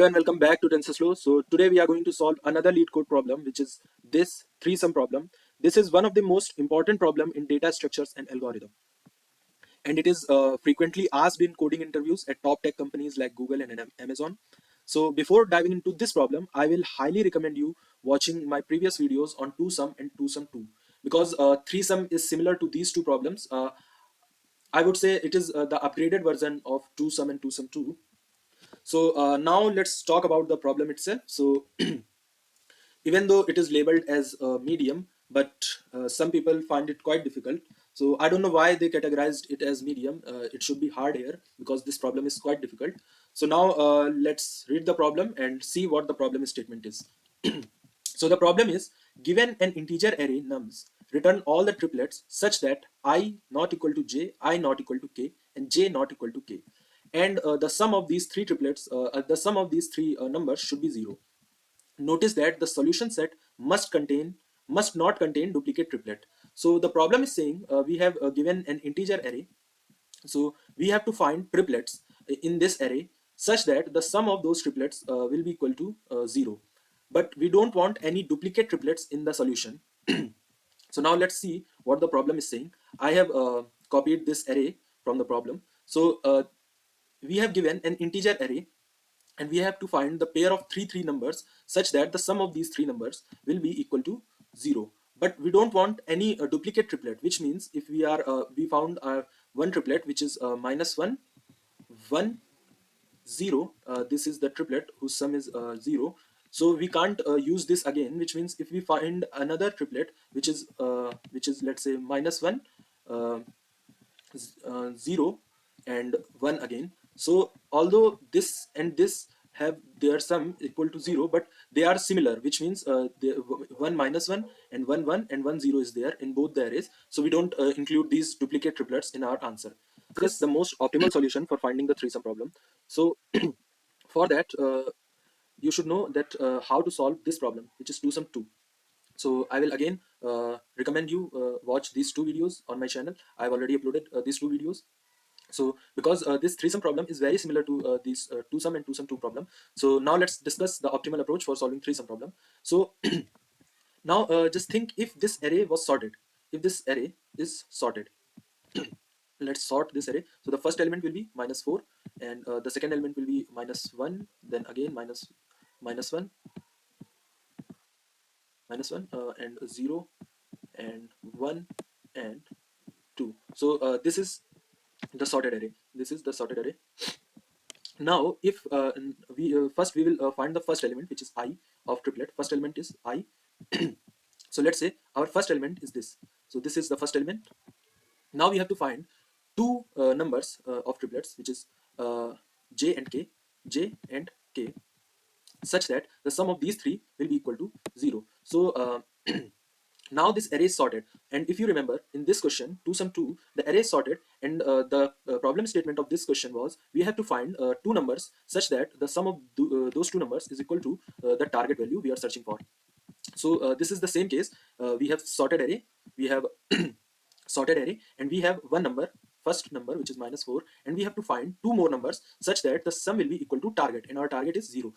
Hello and welcome back to TensorFlow. So today we are going to solve another Leetcode problem, which is this three-sum problem. This is one of the most important problem in data structures and algorithm, and it is frequently asked in coding interviews at top tech companies like Google and Amazon. So before diving into this problem, I will highly recommend you watching my previous videos on two sum and two sum two, because three sum is similar to these two problems. I would say it is the upgraded version of two sum and two sum two. So now let's talk about the problem itself. So even though it is labeled as a medium, but some people find it quite difficult. So I don't know why they categorized it as medium. It should be hard here because this problem is quite difficult. So now let's read the problem and see what the problem statement is. So the problem is, given an integer array nums, return all the triplets such that I not equal to j, I not equal to k, and j not equal to k. And the sum of these three triplets, the sum of these three numbers should be 0. Notice that the solution set must not contain duplicate triplet. So the problem is saying we have given an integer array, so we have to find triplets in this array such that the sum of those triplets will be equal to 0, but we don't want any duplicate triplets in the solution. So now let's see what the problem is saying. I have copied this array from the problem. So we have given an integer array, and we have to find the pair of three numbers such that the sum of these three numbers will be equal to 0, but we don't want any duplicate triplet, which means if we found one triplet which is -1 1 0. This is the triplet whose sum is 0, so we can't use this again, which means if we find another triplet which is, let's say, -1 uh, 0 and 1 again. So although this and this have their sum equal to 0, but they are similar, which means 1 minus 1 and 1 1 and 1 0 is there in both the arrays, so we don't include these duplicate triplets in our answer. This is the most optimal solution for finding the three sum problem. So for that, you should know that how to solve this problem, which is two sum 2. So I will again recommend you watch these two videos on my channel. I've already uploaded these two videos. So because this three sum problem is very similar to these two sum and two sum 2 problem, so now let's discuss the optimal approach for solving three sum problem. So now just think, if this array was sorted, if this array is sorted, let's sort this array. So the first element will be -4, and the second element will be -1, then again -1 -1 and 0 and 1 and 2. So this is the sorted array. This is the sorted array. Now if we first we will find the first element, which is I of triplet. First element is I. So let's say our first element is this. So this is the first element. Now we have to find two numbers of triplets, which is j and k, such that the sum of these three will be equal to 0. So now this array is sorted, and if you remember, in this question two sum 2, the array is sorted, and the problem statement of this question was we have to find two numbers such that the sum of those two numbers is equal to the target value we are searching for. So this is the same case. We have sorted array, we have sorted array, and we have one number, first number, which is -4, and we have to find two more numbers such that the sum will be equal to target, and our target is 0.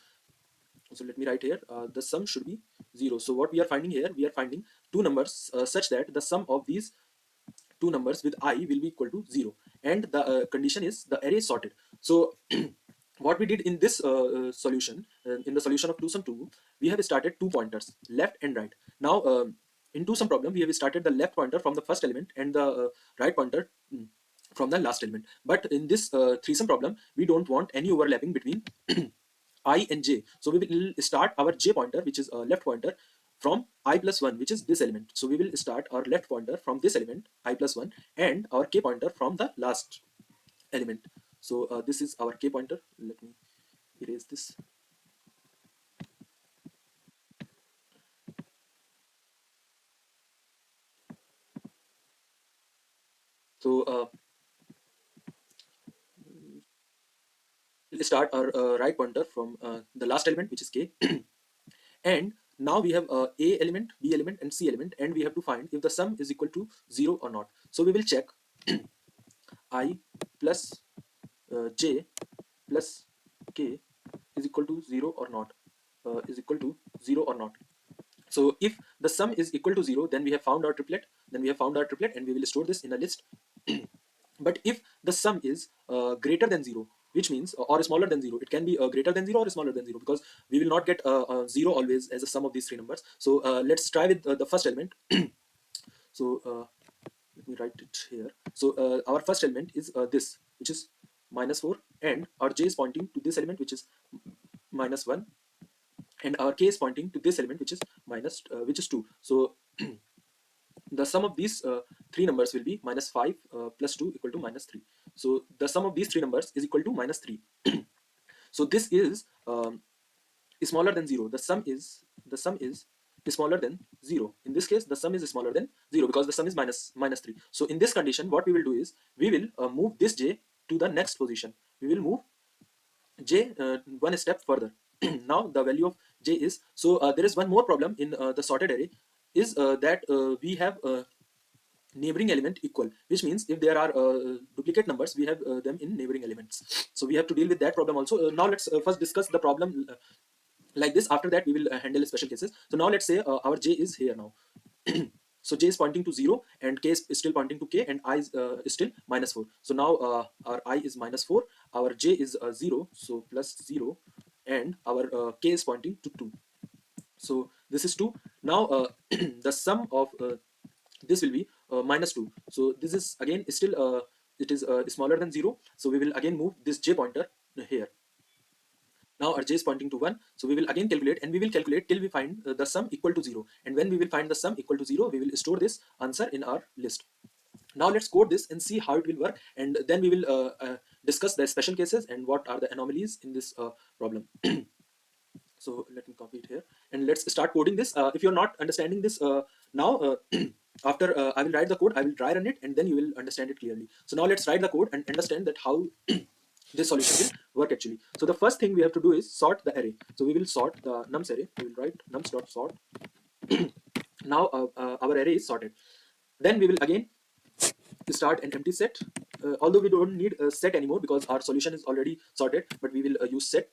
So let me write here, the sum should be 0. So what we are finding here, we are finding two numbers such that the sum of these two numbers with I will be equal to 0, and the condition is the array is sorted. So what we did in this solution, in the solution of two sum 2, we have started two pointers, left and right. Now in two sum problem, we have started the left pointer from the first element and the right pointer from the last element. But in this three sum problem, we don't want any overlapping between I and j. So we will start our j pointer, which is a left pointer, from I plus 1, which is this element. So we will start our left pointer from this element I plus 1, and our k pointer from the last element. So this is our k pointer. Let me erase this. So we'll start our right pointer from the last element, which is k. And now we have a element, b element, and c element, and we have to find if the sum is equal to 0 or not. So we will check I plus j plus k is equal to 0 or not, is equal to 0 or not. So if the sum is equal to 0, then we have found our triplet, and we will store this in a list. But if the sum is greater than 0, which means or smaller than 0, it can be greater than 0 or smaller than 0, because we will not get 0 always as a sum of these three numbers. So let's try with the first element. So let me write it here. So our first element is this, which is -4, and our j is pointing to this element, which is -1, and our k is pointing to this element, which is which is 2. So the sum of these three numbers will be -5 plus 2 equal to -3. So the sum of these three numbers is equal to -3. So this is smaller than 0. The sum is smaller than 0. In this case, the sum is smaller than 0 because the sum is -3. So in this condition, what we will do is we will move this j to the next position. We will move j one step further. Now the value of j is, so there is one more problem in the sorted array, is that we have neighboring element equal, which means if there are duplicate numbers, we have them in neighboring elements. So we have to deal with that problem also. Now let's first discuss the problem like this. After that, we will handle special cases. So now let's say our j is here now. So j is pointing to 0, and k is still pointing to k, and I is still -4. So now our I is -4, our j is 0, so plus 0, and our k is pointing to 2. So this is 2. Now the sum of this will be -2. So this is again still it is smaller than 0. So we will again move this j pointer here. Now our j is pointing to 1. So we will again calculate, and we will calculate till we find the sum equal to 0. And when we will find the sum equal to 0, we will store this answer in our list. Now let's code this and see how it will work, and then we will discuss the special cases and what are the anomalies in this problem. So let me copy it here, and let's start coding this. If you're not understanding this now, after I will write the code, I will dry run it, and then you will understand it clearly. So now let's write the code and understand that how this solution will work actually. So the first thing we have to do is sort the array. So we will sort the nums array. We will write nums.sort. Now our array is sorted. Then we will again start an empty set. Although we don't need a set anymore because our solution is already sorted, but we will use set.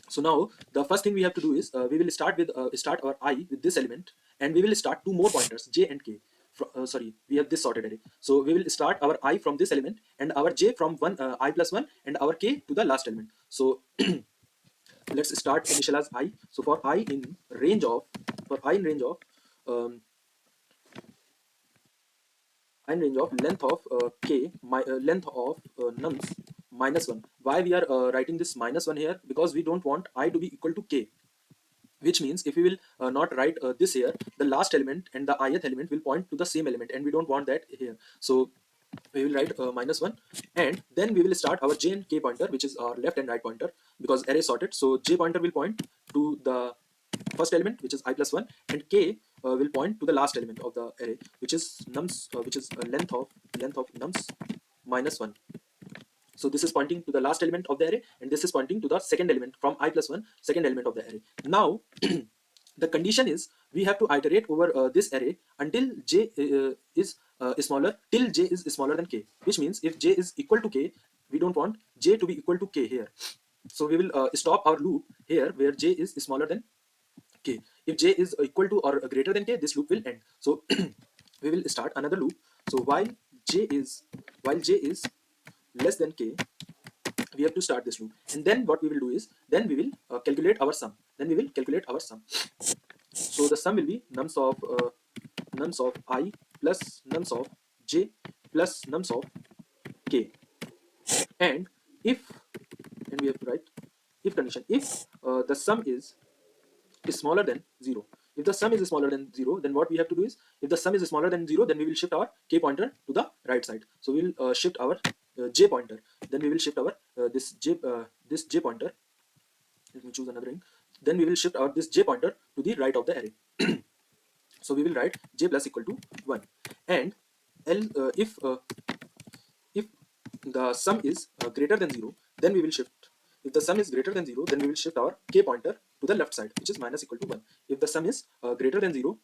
So now the first thing we have to do is we will start with start our I with this element, and we will start two more pointers, j and k. Sorry, we have this sorted array. So we will start our I from this element, and our j from I plus 1, and our k to the last element. So let's start initialize I. So for I in range of um, length of k, length of nums -1. Why we are writing this -1 here? Because we don't want I to be equal to k, which means if we will not write this here, the last element and the ith element will point to the same element, and we don't want that here. So we will write -1, and then we will start our j and k pointer, which is our left and right pointer, because array sorted. So j pointer will point to the first element, which is I plus 1, and k will point to the last element of the array, which is nums, which is length of nums -1. So this is pointing to the last element of the array, and this is pointing to the second element from I plus 1, second element of the array. Now the condition is we have to iterate over this array until j is smaller, till j is smaller than k, which means if j is equal to k, we don't want j to be equal to k here. So we will stop our loop here where j is smaller than k. If j is equal to or greater than k, this loop will end. So we will start another loop. So while j is less than k, we have to start this loop, and then what we will do is then we will calculate our sum. So the sum will be nums of I plus nums of j plus nums of k. And if, and we have to write if condition, if the sum is smaller than 0. If the sum is smaller than 0, then what we have to do is, if the sum is smaller than 0, then we will shift our k pointer to the right side. So we will shift our j pointer. Then we will shift our this j pointer. Let me choose another ring. Then we will shift our this j pointer to the right of the array. So we will write j plus equal to 1. And if the sum is greater than 0, then we will shift. If the sum is greater than 0, then we will shift our k pointer to the left side, which is minus equal to 1. If the sum is greater than 0,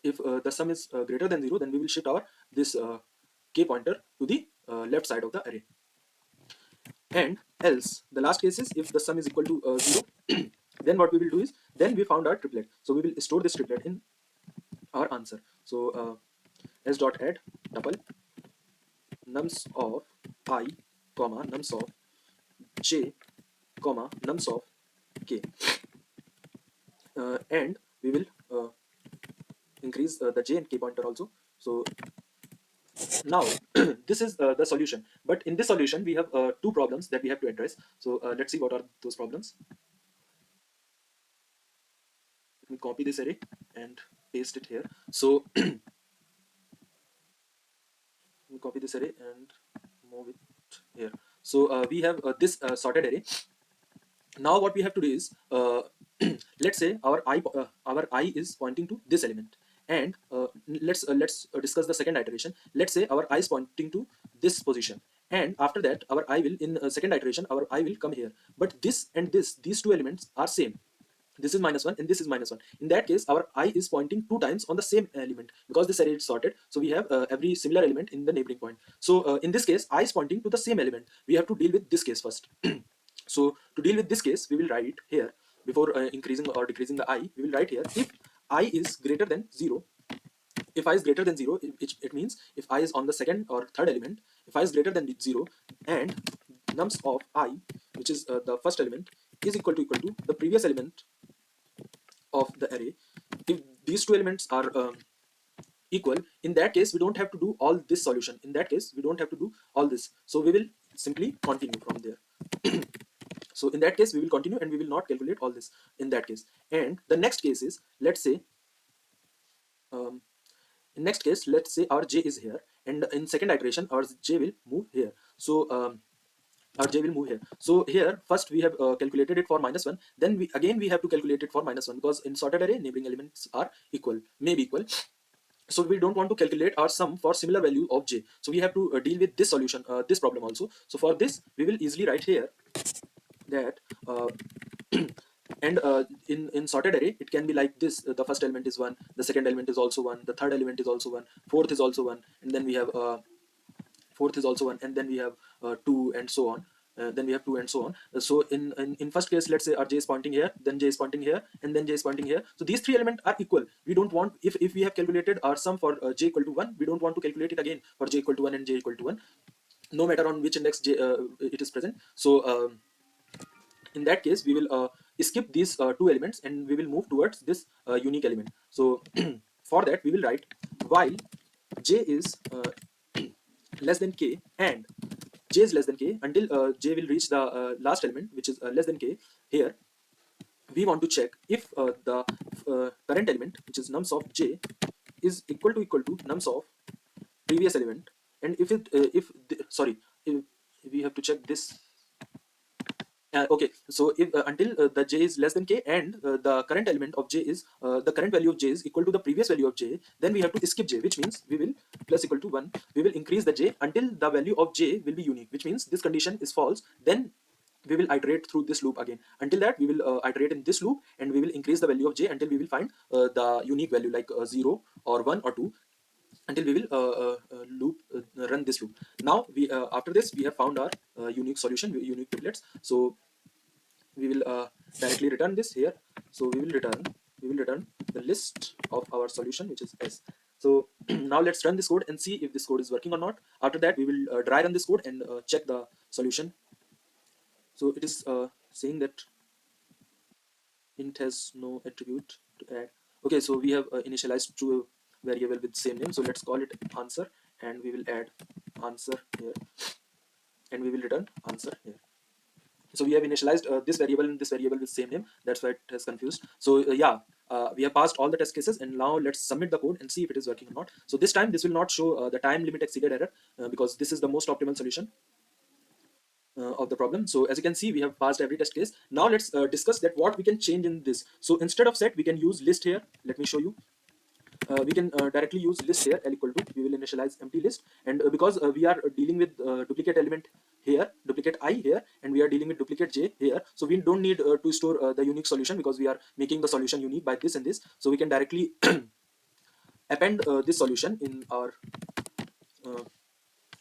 then we will shift our this k pointer to the left side of the array. And else the last case is if the sum is equal to 0. Then what we will do is, then we found our triplet, so we will store this triplet in our answer. So s dot add tuple nums of I comma nums of j comma nums of k, and we will increase the j and k pointer also. So now this is the solution, but in this solution we have two problems that we have to address. So let's see what are those problems. Let me copy this array and paste it here. So let me copy this array and move it here. So we have this sorted array. Now what we have to do is, let's say our I is pointing to this element, and let's discuss the second iteration. Let's say our I is pointing to this position, and after that our I will, in second iteration, our I will come here. But this and this, these two elements are same. This is -1 and this is -1. In that case, our I is pointing two times on the same element, because this array is sorted. So we have every similar element in the neighboring point. So in this case, I is pointing to the same element. We have to deal with this case first. So to deal with this case, we will write here, before increasing or decreasing the I, we will write here, if I is greater than 0. If I is greater than 0, it means if I is on the second or third element, if I is greater than 0, and nums of I, which is the first element, is equal to the previous element of the array. If these two elements are equal, in that case we don't have to do all this solution. In that case we don't have to do all this, so we will simply continue from there. So in that case we will continue and we will not calculate all this in that case. And the next case is, let's say um, in next case, let's say our j is here, and in second iteration our j will move here. So our j will move here. So here first we have calculated it for -1, then we have to calculate it for -1, because in sorted array neighboring elements are equal, may be equal. So we don't want to calculate our sum for similar value of j, so we have to deal with this solution, this problem also. So for this we will easily write here that and in sorted array it can be like this. The first element is 1, the second element is also 1, the third element is also 1, fourth is also 1, and then we have fourth is also 1, and then we have 2, and so on. Then we have 2 and so on. So in first case, let's say our j is pointing here, then j is pointing here, and then j is pointing here. So these three elements are equal. We don't want, if we have calculated our sum for j equal to 1, we don't want to calculate it again for j equal to 1 and j equal to 1, no matter on which index j it is present. So in that case we will skip these two elements and we will move towards this unique element. So for that we will write while j is less than k and j is less than k, until j will reach the last element, which is less than k. Here we want to check if the current element, which is nums of j, is equal to nums of previous element. And if it if we have to check this. Okay, so if until the j is less than k and the current element of j is the current value of j is equal to the previous value of j, then we have to skip j, which means we will plus equal to 1. We will increase the j until the value of j will be unique, which means this condition is false. Then we will iterate through this loop again. Until that, we will iterate in this loop and we will increase the value of j until we will find the unique value, like 0 or 1 or 2, until we will run this loop. Now we after this we have found our unique solution, unique triplets. So we will directly return this here. So we will return the list of our solution, which is s. So now let's run this code and see if this code is working or not. After that we will dry run this code and check the solution. So it is saying that int has no attribute to add. Okay, so we have initialized to a variable with same name, so let's call it answer, and we will add answer here, and we will return answer here. So we have initialized this variable and this variable with same name. That's why it has confused. So yeah, we have passed all the test cases, and now let's submit the code and see if it is working or not. So this time this will not show the time limit exceeded error, because this is the most optimal solution of the problem. So as you can see, we have passed every test case. Now let's discuss that what we can change in this. So instead of set, we can use list here. Let me show you. We can directly use list here, L equal to, we will initialize empty list. And because we are dealing with duplicate element here, duplicate I here, and we are dealing with duplicate j here, so we don't need to store the unique solution, because we are making the solution unique by this and this. So we can directly append this solution in our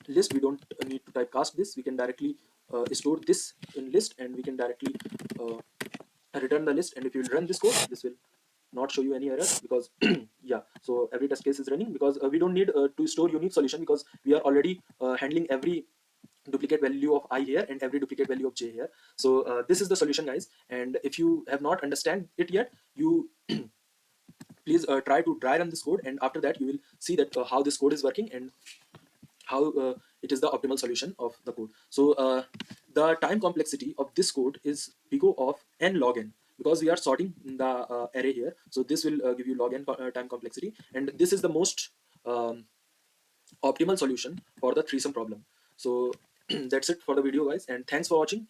list. We don't need to typecast this. We can directly store this in list, and we can directly return the list. And if you run this code, this will not show you any error, because yeah, so every test case is running, because we don't need to store unique solution, because we are already handling every duplicate value of I here and every duplicate value of j here. So this is the solution, guys. And if you have not understand it yet, you please try to dry run this code, and after that you will see that how this code is working, and how it is the optimal solution of the code. So the time complexity of this code is big O of n log n, because we are sorting the array here. So this will give you log n time complexity, and this is the most um, optimal solution for the threesome problem. So that's it for the video, guys, and thanks for watching.